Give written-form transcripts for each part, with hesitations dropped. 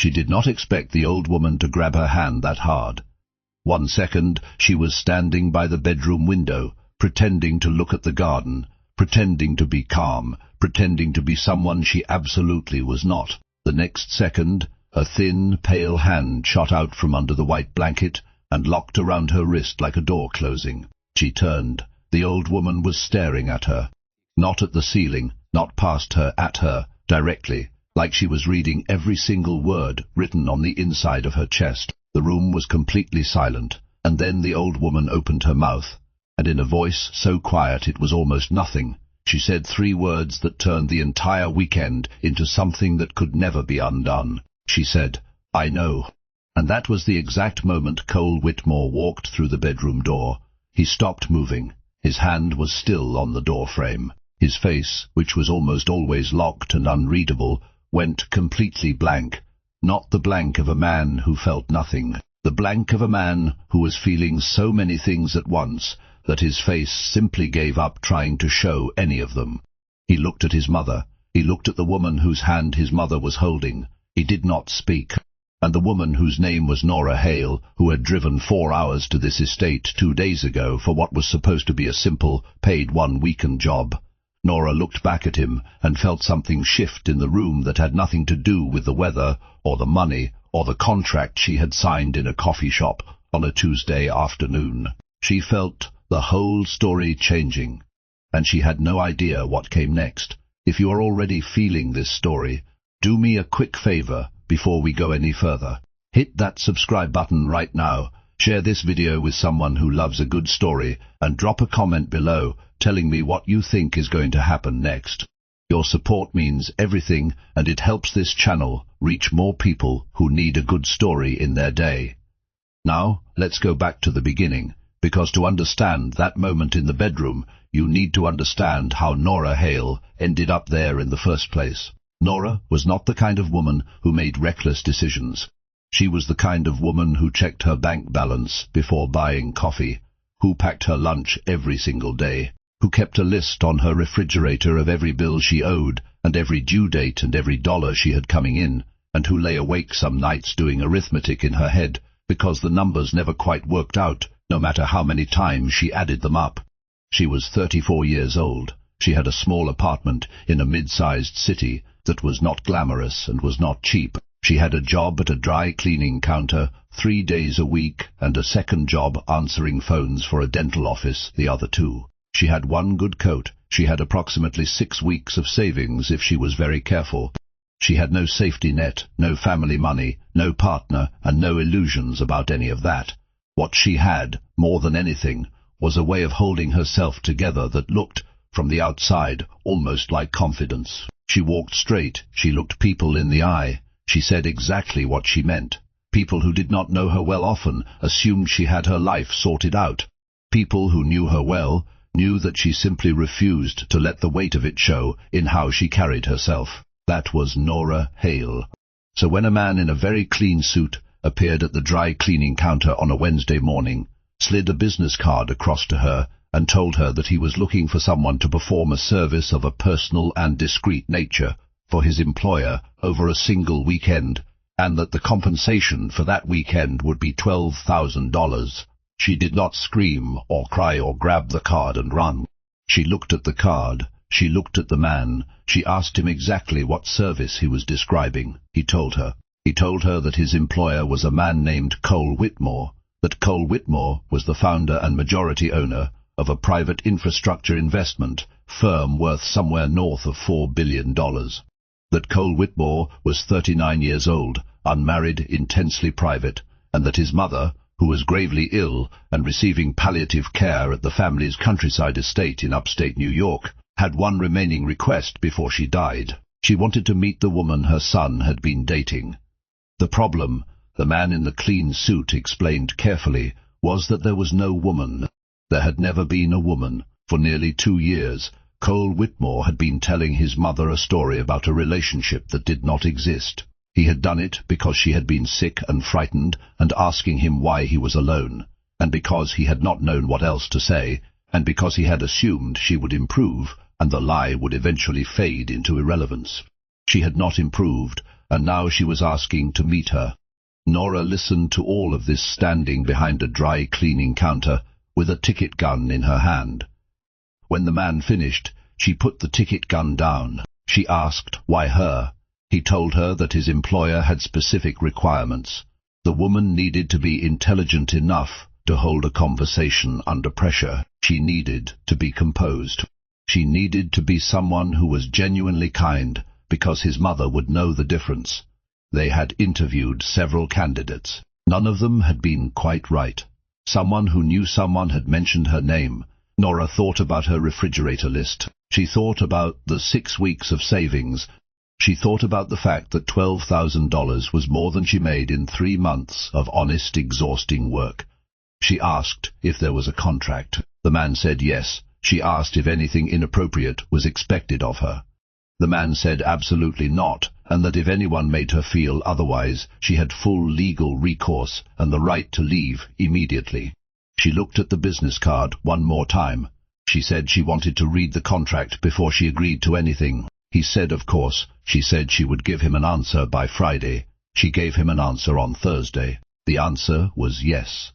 She did not expect the old woman to grab her hand that hard. 1 second she was standing by the bedroom window, pretending to look at the garden, pretending to be calm, pretending to be someone she absolutely was not. The next second, a thin, pale hand shot out from under the white blanket and locked around her wrist like a door closing. She turned. The old woman was staring at her. Not at the ceiling, not past her, at her, directly, like she was reading every single word written on the inside of her chest. The room was completely silent, and then the old woman opened her mouth, and in a voice so quiet it was almost nothing, she said 3 words that turned the entire weekend into something that could never be undone. She said, "I know." And that was the exact moment Cole Whitmore walked through the bedroom door. He stopped moving. His hand was still on the door frame. His face, which was almost always locked and unreadable, went completely blank. Not the blank of a man who felt nothing. The blank of a man who was feeling so many things at once that his face simply gave up trying to show any of them. He looked at his mother. He looked at the woman whose hand his mother was holding. He did not speak. And the woman whose name was Nora Hale, who had driven 4 hours to this estate 2 days ago for what was supposed to be a simple, paid 1-weekend job. Nora looked back at him and felt something shift in the room that had nothing to do with the weather or the money or the contract she had signed in a coffee shop on a Tuesday afternoon. She felt the whole story changing, and she had no idea what came next. If you are already feeling this story, do me a quick favor before we go any further. Hit that subscribe button right now, share this video with someone who loves a good story, and drop a comment below telling me what you think is going to happen next. Your support means everything, and it helps this channel reach more people who need a good story in their day. Now, let's go back to the beginning, because to understand that moment in the bedroom, you need to understand how Nora Hale ended up there in the first place. Nora was not the kind of woman who made reckless decisions. She was the kind of woman who checked her bank balance before buying coffee, who packed her lunch every single day, who kept a list on her refrigerator of every bill she owed and every due date and every dollar she had coming in, and who lay awake some nights doing arithmetic in her head because the numbers never quite worked out, no matter how many times she added them up. She was 34 years old. She had a small apartment in a mid-sized city that was not glamorous and was not cheap. She had a job at a dry cleaning counter 3 days a week and a second job answering phones for a dental office the other 2. She had 1 good coat. She had approximately 6 weeks of savings if she was very careful. She had no safety net, no family money, no partner, and no illusions about any of that. What she had, more than anything, was a way of holding herself together that looked, from the outside, almost like confidence. She walked straight. She looked people in the eye. She said exactly what she meant. People who did not know her well often assumed she had her life sorted out. People who knew her well knew that she simply refused to let the weight of it show in how she carried herself. That was Nora Hale. So when a man in a very clean suit appeared at the dry cleaning counter on a Wednesday morning, slid a business card across to her, and told her that he was looking for someone to perform a service of a personal and discreet nature for his employer over a single weekend, and that the compensation for that weekend would be $12,000. She did not scream or cry or grab the card and run. She looked at the card. She looked at the man. She asked him exactly what service he was describing. He told her. He told her that his employer was a man named Cole Whitmore, that Cole Whitmore was the founder and majority owner of a private infrastructure investment firm worth somewhere north of $4 billion. That Cole Whitmore was 39 years old, unmarried, intensely private, and that his mother, who was gravely ill and receiving palliative care at the family's countryside estate in upstate New York, had one remaining request before she died. She wanted to meet the woman her son had been dating. The problem, the man in the clean suit explained carefully, was that there was no woman. There had never been a woman. For nearly 2 years, Cole Whitmore had been telling his mother a story about a relationship that did not exist. He had done it because she had been sick and frightened and asking him why he was alone, and because he had not known what else to say, and because he had assumed she would improve and the lie would eventually fade into irrelevance. She had not improved, and now she was asking to meet her. Nora listened to all of this standing behind a dry cleaning counter with a ticket gun in her hand. When the man finished, she put the ticket gun down. She asked, why her? He told her that his employer had specific requirements. The woman needed to be intelligent enough to hold a conversation under pressure. She needed to be composed. She needed to be someone who was genuinely kind, because his mother would know the difference. They had interviewed several candidates. None of them had been quite right. Someone who knew someone had mentioned her name. Nora thought about her refrigerator list. She thought about the 6 weeks of savings. She thought about the fact that $12,000 was more than she made in 3 months of honest, exhausting work. She asked if there was a contract. The man said yes. She asked if anything inappropriate was expected of her. The man said absolutely not, and that if anyone made her feel otherwise, she had full legal recourse and the right to leave immediately. She looked at the business card one more time. She said she wanted to read the contract before she agreed to anything. He said, of course. She said she would give him an answer by Friday. She gave him an answer on Thursday. The answer was yes.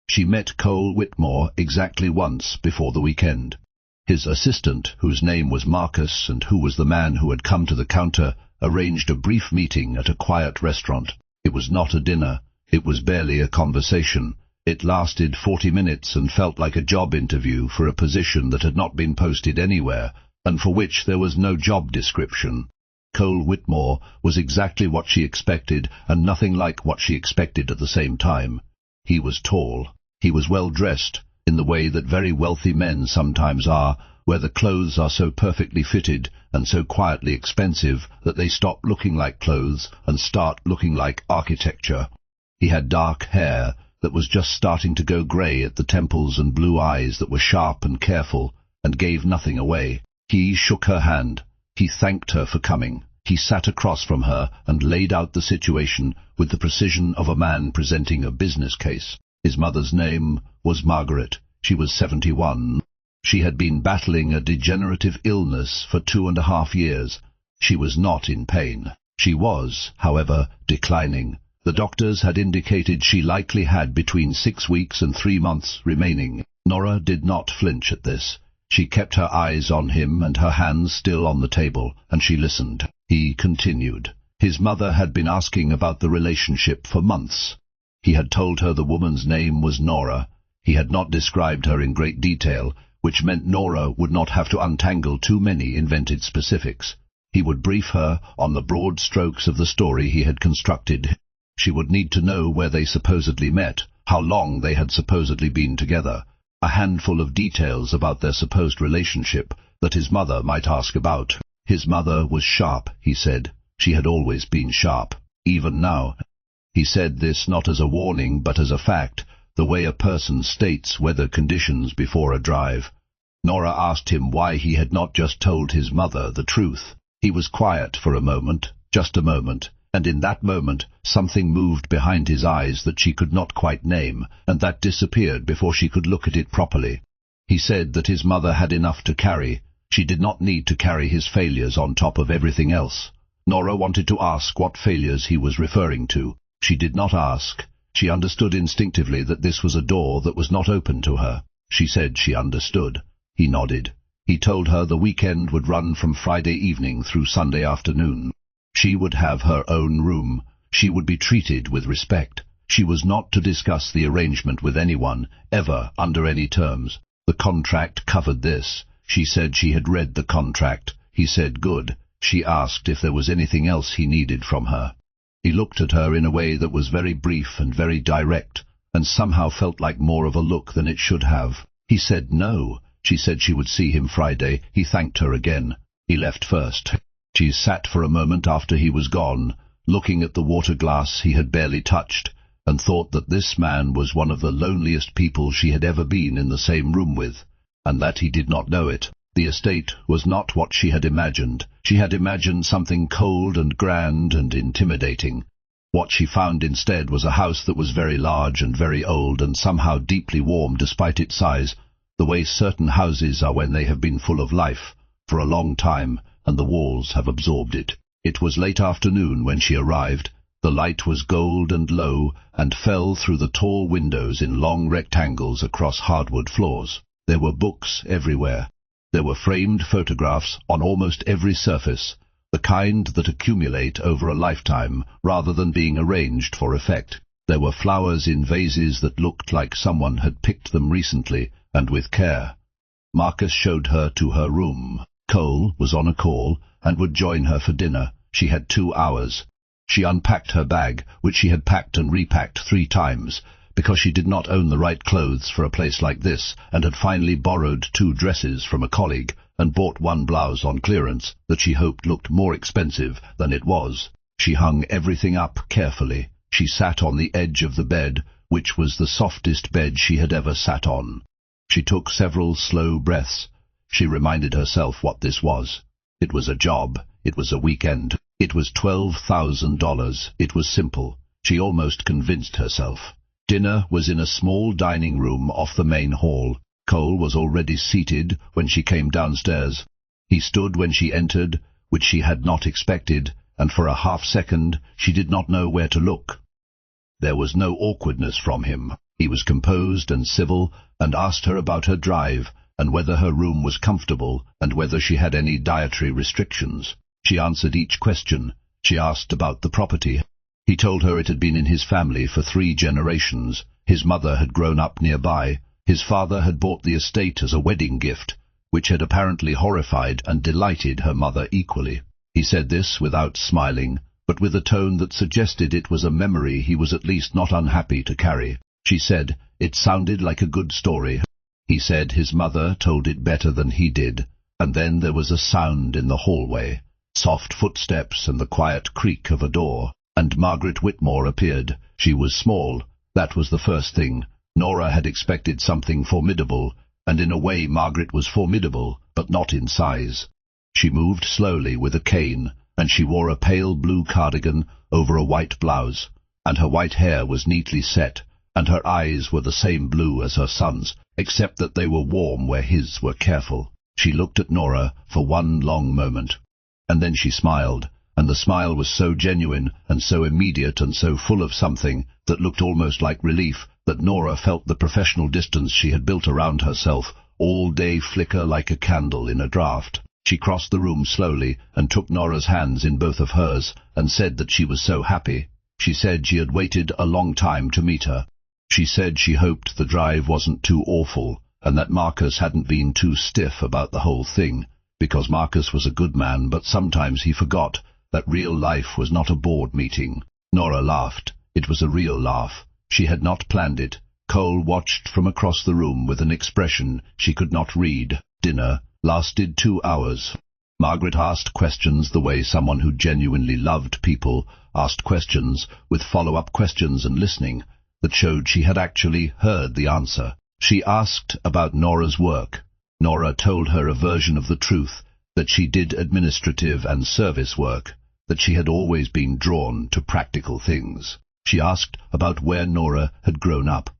She met Cole Whitmore exactly once before the weekend. His assistant, whose name was Marcus and who was the man who had come to the counter, arranged a brief meeting at a quiet restaurant. It was not a dinner. It was barely a conversation. It lasted 40 minutes and felt like a job interview for a position that had not been posted anywhere and for which there was no job description. Cole Whitmore was exactly what she expected and nothing like what she expected at the same time. He was tall. He was well dressed, in the way that very wealthy men sometimes are, where the clothes are so perfectly fitted and so quietly expensive that they stop looking like clothes and start looking like architecture. He had dark hair that was just starting to go grey at the temples and blue eyes that were sharp and careful and gave nothing away. He shook her hand. He thanked her for coming. He sat across from her and laid out the situation with the precision of a man presenting a business case. His mother's name was Margaret. She was 71. She had been battling a degenerative illness for 2.5 years. She was not in pain. She was, however, declining. The doctors had indicated she likely had between 6 weeks and 3 months remaining. Nora did not flinch at this. She kept her eyes on him and her hands still on the table, and she listened. He continued. His mother had been asking about the relationship for months. He had told her the woman's name was Nora. He had not described her in great detail, which meant Nora would not have to untangle too many invented specifics. He would brief her on the broad strokes of the story he had constructed. She would need to know where they supposedly met, how long they had supposedly been together, a handful of details about their supposed relationship that his mother might ask about. His mother was sharp, he said. She had always been sharp, even now. He said this not as a warning but as a fact, the way a person states weather conditions before a drive. Nora asked him why he had not just told his mother the truth. He was quiet for a moment, just a moment, and in that moment something moved behind his eyes that she could not quite name, and that disappeared before she could look at it properly. He said that his mother had enough to carry. She did not need to carry his failures on top of everything else. Nora wanted to ask what failures he was referring to. She did not ask. She understood instinctively that this was a door that was not open to her. She said she understood. He nodded. He told her the weekend would run from Friday evening through Sunday afternoon. She would have her own room. She would be treated with respect. She was not to discuss the arrangement with anyone, ever, under any terms. The contract covered this. She said she had read the contract. He said good. She asked if there was anything else he needed from her. He looked at her in a way that was very brief and very direct, and somehow felt like more of a look than it should have. He said no. She said she would see him Friday. He thanked her again. He left first. She sat for a moment after he was gone, looking at the water glass he had barely touched, and thought that this man was one of the loneliest people she had ever been in the same room with, and that he did not know it. The estate was not what she had imagined. She had imagined something cold and grand and intimidating. What she found instead was a house that was very large and very old and somehow deeply warm despite its size, the way certain houses are when they have been full of life for a long time and the walls have absorbed it. It was late afternoon when she arrived. The light was gold and low, and fell through the tall windows in long rectangles across hardwood floors. There were books everywhere. There were framed photographs on almost every surface, the kind that accumulate over a lifetime rather than being arranged for effect. There were flowers in vases that looked like someone had picked them recently and with care. Marcus showed her to her room. Cole was on a call and would join her for dinner. She had 2 hours. She unpacked her bag, which she had packed and repacked 3 times, because she did not own the right clothes for a place like this, and had finally borrowed 2 dresses from a colleague, and bought 1 blouse on clearance that she hoped looked more expensive than it was. She hung everything up carefully. She sat on the edge of the bed, which was the softest bed she had ever sat on. She took several slow breaths. She reminded herself what this was. It was a job. It was a weekend. It was $12,000. It was simple. She almost convinced herself. Dinner was in a small dining room off the main hall. Cole was already seated when she came downstairs. He stood when she entered, which she had not expected, and for a half-second she did not know where to look. There was no awkwardness from him. He was composed and civil, and asked her about her drive, and whether her room was comfortable, and whether she had any dietary restrictions. She answered each question. She asked about the property. He told her it had been in his family for 3 generations. His mother had grown up nearby. His father had bought the estate as a wedding gift, which had apparently horrified and delighted her mother equally. He said this without smiling, but with a tone that suggested it was a memory he was at least not unhappy to carry. She said it sounded like a good story. He said his mother told it better than he did, and then there was a sound in the hallway, soft footsteps and the quiet creak of a door, and Margaret Whitmore appeared. She was small. That was the first thing. Nora had expected something formidable, and in a way Margaret was formidable, but not in size. She moved slowly with a cane, and she wore a pale blue cardigan over a white blouse, and her white hair was neatly set, and her eyes were the same blue as her son's, except that they were warm where his were careful. She looked at Nora for one long moment, and then she smiled, and the smile was so genuine and so immediate and so full of something that looked almost like relief that Nora felt the professional distance she had built around herself all day flicker like a candle in a draught. She crossed the room slowly and took Nora's hands in both of hers and said that she was so happy. She said she had waited a long time to meet her. She said she hoped the drive wasn't too awful and that Marcus hadn't been too stiff about the whole thing, because Marcus was a good man, but sometimes he forgot that real life was not a board meeting. Nora laughed. It was a real laugh. She had not planned it. Cole watched from across the room with an expression she could not read. Dinner lasted 2 hours. Margaret asked questions the way someone who genuinely loved people asked questions, with follow-up questions and listening, that showed she had actually heard the answer. She asked about Nora's work. Nora told her a version of the truth, that she did administrative and service work, that she had always been drawn to practical things. She asked about where Nora had grown up.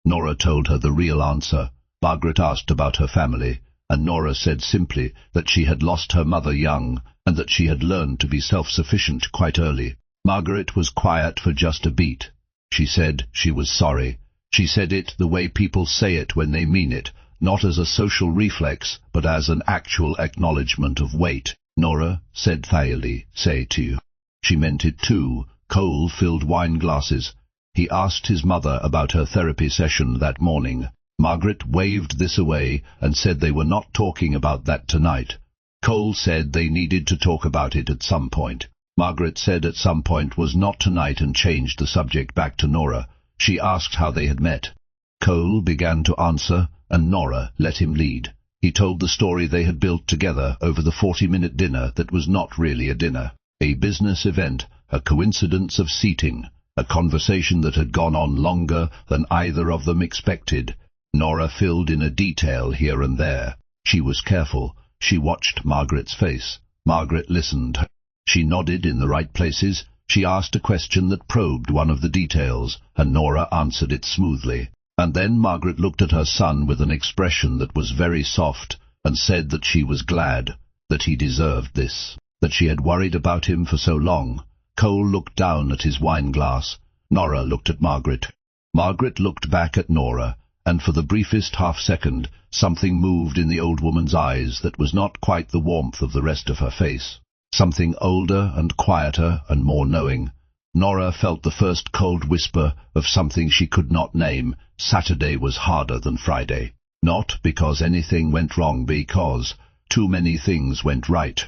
Nora told her the real answer. Margaret asked about her family, and Nora said simply that she had lost her mother young and that she had learned to be self-sufficient quite early. Margaret was quiet for just a beat. She said she was sorry. She said it the way people say it when they mean it, not as a social reflex, but as an actual acknowledgement of weight. Nora said thighly, "Say to you." She meant it too. Cole filled wine glasses. He asked his mother about her therapy session that morning. Margaret waved this away and said they were not talking about that tonight. Cole said they needed to talk about it at some point. Margaret said at some point was not tonight and changed the subject back to Nora. She asked how they had met. Cole began to answer, and Nora let him lead. He told the story they had built together over the 40-minute dinner that was not really a dinner, a business event, a coincidence of seating, a conversation that had gone on longer than either of them expected. Nora filled in a detail here and there. She was careful. She watched Margaret's face. Margaret listened. She nodded in the right places. She asked a question that probed one of the details, and Nora answered it smoothly. And then Margaret looked at her son with an expression that was very soft, and said that she was glad, that he deserved this. that she had worried about him for so long. Cole looked down at his wine-glass. Nora looked at Margaret. Margaret looked back at Nora, and for the briefest half-second something moved in the old woman's eyes that was not quite the warmth of the rest of her face. Something older and quieter and more knowing. Nora felt the first cold whisper of something she could not name. Saturday was harder than Friday. Not because anything went wrong, because too many things went right.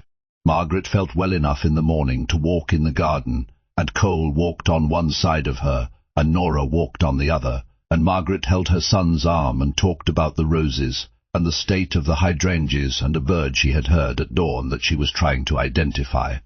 Margaret felt well enough in the morning to walk in the garden, and Cole walked on one side of her, and Nora walked on the other, and Margaret held her son's arm and talked about the roses, and the state of the hydrangeas, and a bird she had heard at dawn that she was trying to identify.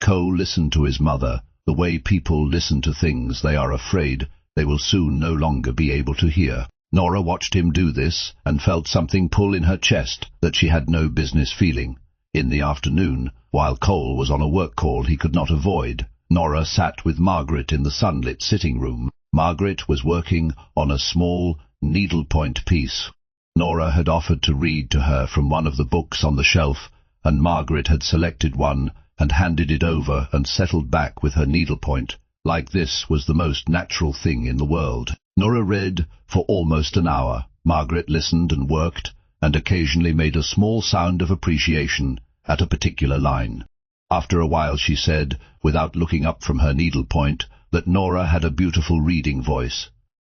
Cole listened to his mother, the way people listen to things they are afraid they will soon no longer be able to hear. Nora watched him do this, and felt something pull in her chest that she had no business feeling. In the afternoon, while Cole was on a work call he could not avoid, Nora sat with Margaret in the sunlit sitting room. Margaret was working on a small needlepoint piece. Nora had offered to read to her from one of the books on the shelf, and Margaret had selected one and handed it over and settled back with her needlepoint, like this was the most natural thing in the world. Nora read for almost an hour. Margaret listened and worked, and occasionally made a small sound of appreciation at a particular line. After a while she said, without looking up from her needlepoint, that Nora had a beautiful reading voice.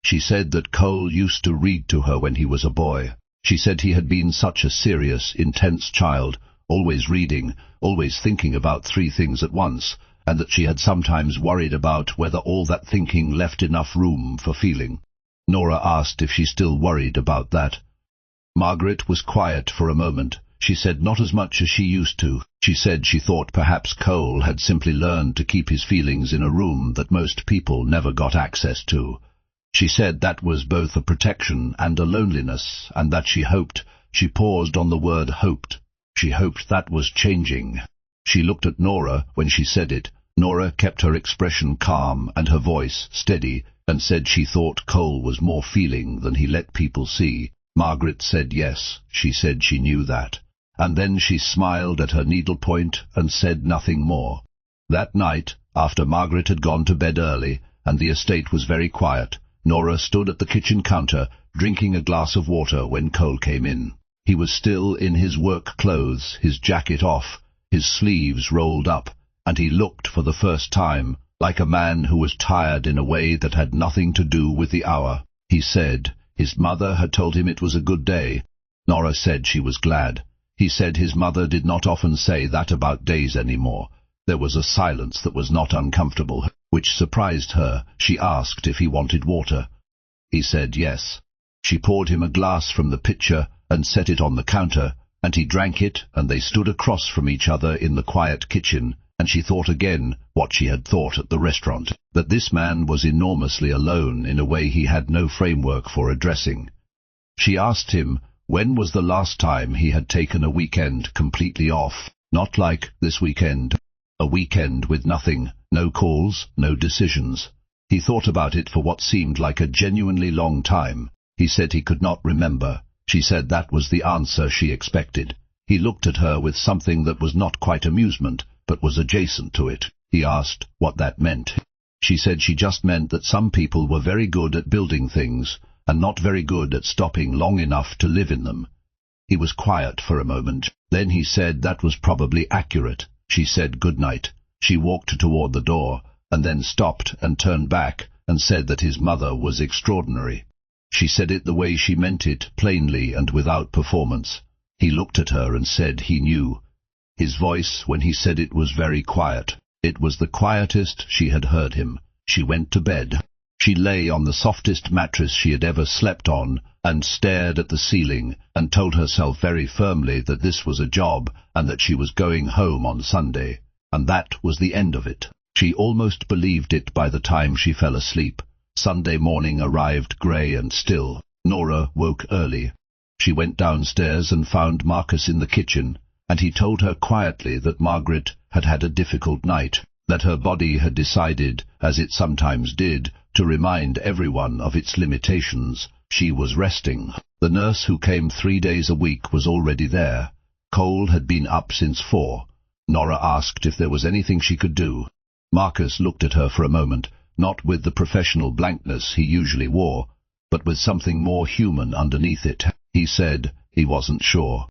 She said that Cole used to read to her when he was a boy. She said he had been such a serious, intense child, always reading, always thinking about 3 things at once, and that she had sometimes worried about whether all that thinking left enough room for feeling. Nora asked if she still worried about that. Margaret was quiet for a moment. She said not as much as she used to. She said she thought perhaps Cole had simply learned to keep his feelings in a room that most people never got access to. She said that was both a protection and a loneliness, and that she hoped, she paused on the word hoped. She hoped that was changing. She looked at Nora when she said it. Nora kept her expression calm and her voice steady, and said she thought Cole was more feeling than he let people see. Margaret said yes, she said she knew that. And then she smiled at her needlepoint and said nothing more. That night, after Margaret had gone to bed early, and the estate was very quiet, Nora stood at the kitchen counter, drinking a glass of water when Cole came in. He was still in his work clothes, his jacket off, his sleeves rolled up, and he looked for the first time like a man who was tired in a way that had nothing to do with the hour. He said his mother had told him it was a good day. Nora said she was glad. He said his mother did not often say that about days anymore. There was a silence that was not uncomfortable, which surprised her. She asked if he wanted water. He said yes. She poured him a glass from the pitcher and set it on the counter, and he drank it, and they stood across from each other in the quiet kitchen, and she thought again what she had thought at the restaurant, that this man was enormously alone in a way he had no framework for addressing. She asked him when was the last time he had taken a weekend completely off, not like this weekend, a weekend with nothing, no calls, no decisions. He thought about it for what seemed like a genuinely long time. He said he could not remember. She said that was the answer she expected. He looked at her with something that was not quite amusement, but was adjacent to it. He asked what that meant. She said she just meant that some people were very good at building things, and not very good at stopping long enough to live in them. He was quiet for a moment. Then he said that was probably accurate. She said good night. She walked toward the door, and then stopped and turned back, and said that his mother was extraordinary. She said it the way she meant it, plainly and without performance. He looked at her and said he knew. His voice, when he said it, was very quiet. It was the quietest she had heard him. She went to bed. She lay on the softest mattress she had ever slept on, and stared at the ceiling, and told herself very firmly that this was a job, and that she was going home on Sunday. And that was the end of it. She almost believed it by the time she fell asleep. Sunday morning arrived grey and still. Nora woke early. She went downstairs and found Marcus in the kitchen, and he told her quietly that Margaret had had a difficult night, that her body had decided, as it sometimes did, to remind everyone of its limitations. She was resting. The nurse who came 3 days a week was already there. Cole had been up since 4. Nora asked if there was anything she could do. Marcus looked at her for a moment, not with the professional blankness he usually wore, but with something more human underneath it. He said he wasn't sure.